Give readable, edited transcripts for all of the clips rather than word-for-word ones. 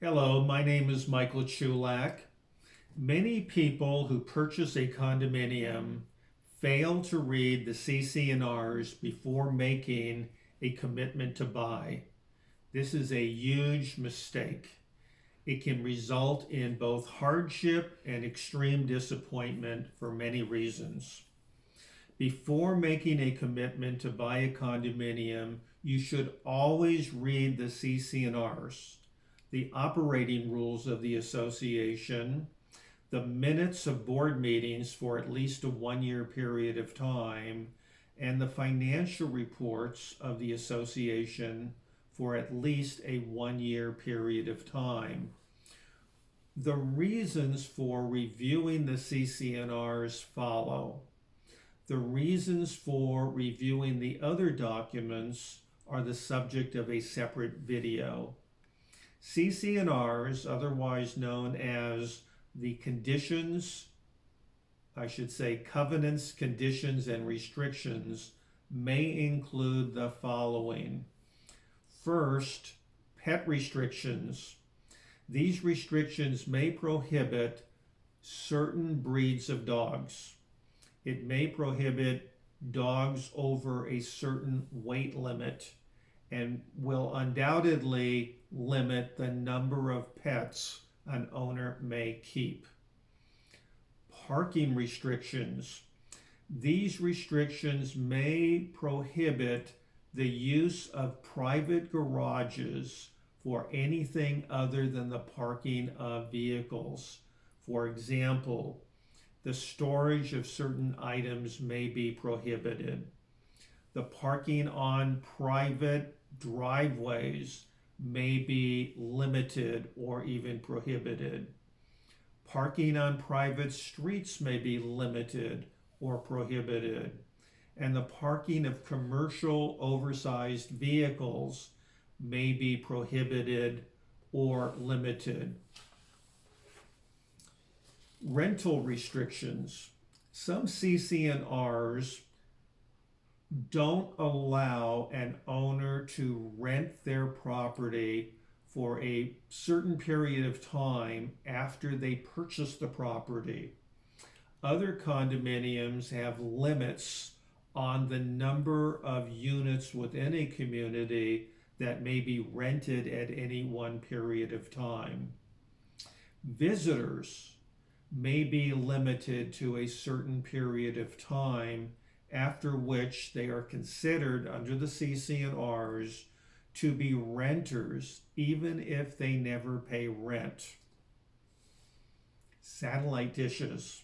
Hello, my name is Michael Chulak. Many people who purchase a condominium fail to read the CC&Rs before making a commitment to buy. This is a huge mistake. It can result in both hardship and extreme disappointment for many reasons. Before making a commitment to buy a condominium, you should always read the CC&Rs, the operating rules of the association, the minutes of board meetings for at least a 1 year period of time, and the financial reports of the association for at least a 1 year period of time. The reasons for reviewing the CC&Rs follow. The reasons for reviewing the other documents are the subject of a separate video. CC&Rs, otherwise known as the covenants, conditions, and restrictions, may include the following. First, pet restrictions. These restrictions may prohibit certain breeds of dogs. It may prohibit dogs over a certain weight limit and will undoubtedly limit the number of pets an owner may keep. Parking restrictions. These restrictions may prohibit the use of private garages for anything other than the parking of vehicles. For example, the storage of certain items may be prohibited. The parking on private driveways may be limited or even prohibited. Parking on private streets may be limited or prohibited. And the parking of commercial oversized vehicles may be prohibited or limited. Rental restrictions. Some CC&Rs don't allow an owner to rent their property for a certain period of time after they purchase the property. Other condominiums have limits on the number of units within a community that may be rented at any one period of time. Visitors may be limited to a certain period of time, after which they are considered under the CC&Rs to be renters, even if they never pay rent. Satellite dishes.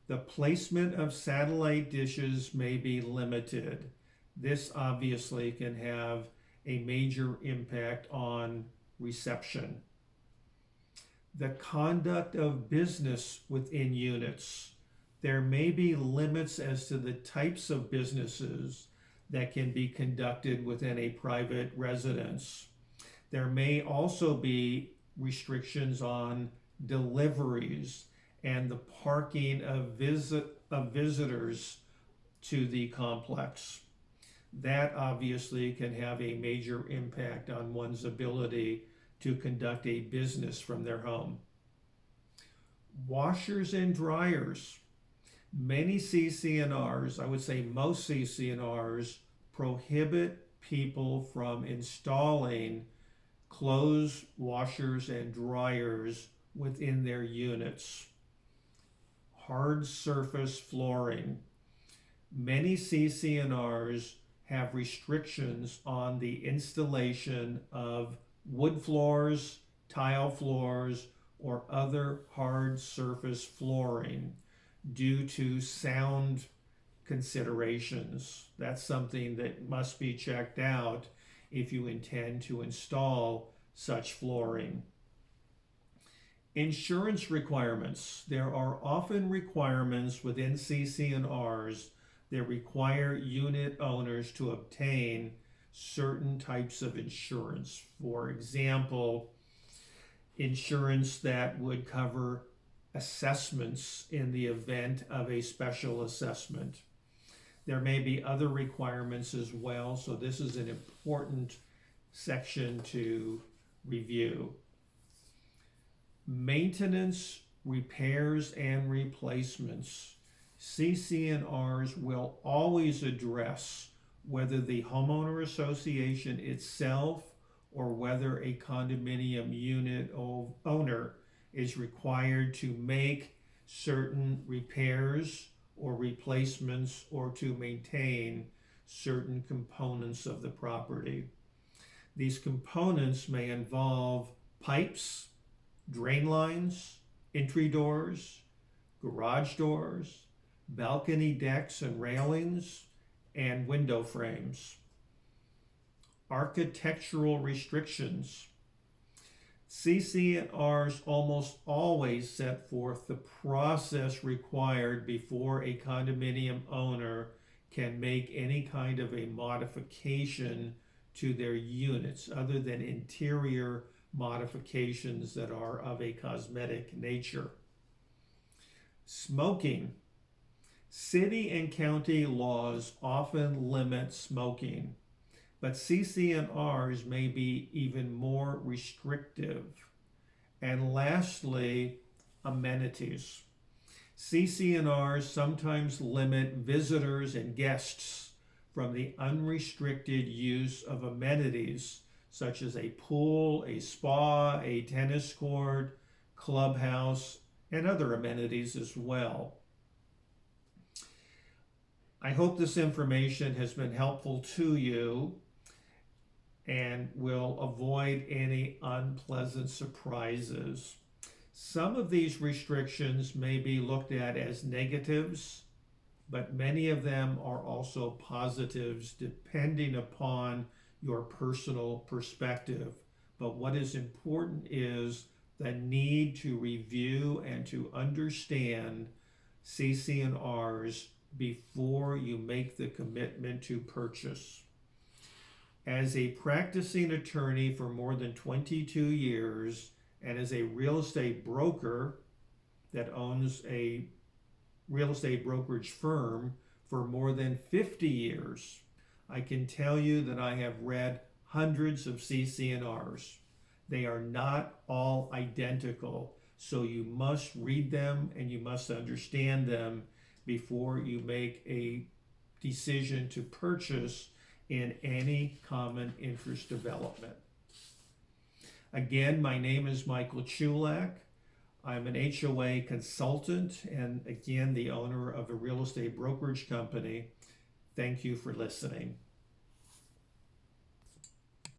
The placement of satellite dishes may be limited. This obviously can have a major impact on reception. The conduct of business within units. There may be limits as to the types of businesses that can be conducted within a private residence. There may also be restrictions on deliveries and the parking of visitors to the complex. That obviously can have a major impact on one's ability to conduct a business from their home. Washers and dryers. Many CC&Rs, I would say most CC&Rs, prohibit people from installing clothes washers and dryers within their units. Hard surface flooring. Many CC&Rs have restrictions on the installation of wood floors, tile floors, or other hard surface flooring due to sound considerations. That's something that must be checked out if you intend to install such flooring. Insurance requirements. There are often requirements within CC&Rs that require unit owners to obtain certain types of insurance. For example, insurance that would cover assessments in the event of a special assessment. There may be other requirements as well, so this is an important section to review. Maintenance, repairs, and replacements. CC&Rs will always address whether the homeowner association itself or whether a condominium unit owner is required to make certain repairs or replacements or to maintain certain components of the property. These components may involve pipes, drain lines, entry doors, garage doors, balcony decks and railings, and window frames. Architectural restrictions. CC&Rs almost always set forth the process required before a condominium owner can make any kind of a modification to their units other than interior modifications that are of a cosmetic nature. Smoking. City and county laws often limit smoking, but CC&Rs may be even more restrictive. And lastly, amenities. CC&Rs sometimes limit visitors and guests from the unrestricted use of amenities such as a pool, a spa, a tennis court, clubhouse, and other amenities as well. I hope this information has been helpful to you and will avoid any unpleasant surprises. Some of these restrictions may be looked at as negatives, but many of them are also positives depending upon your personal perspective. But what is important is the need to review and to understand CC&Rs before you make the commitment to purchase. As a practicing attorney for more than 22 years and as a real estate broker that owns a real estate brokerage firm for more than 50 years, I can tell you that I have read hundreds of CC&Rs. They are not all identical, so you must read them and you must understand them before you make a decision to purchase in any common interest development. Again, my name is Michael Chulak. I'm an HOA consultant and again, the owner of a real estate brokerage company. Thank you for listening.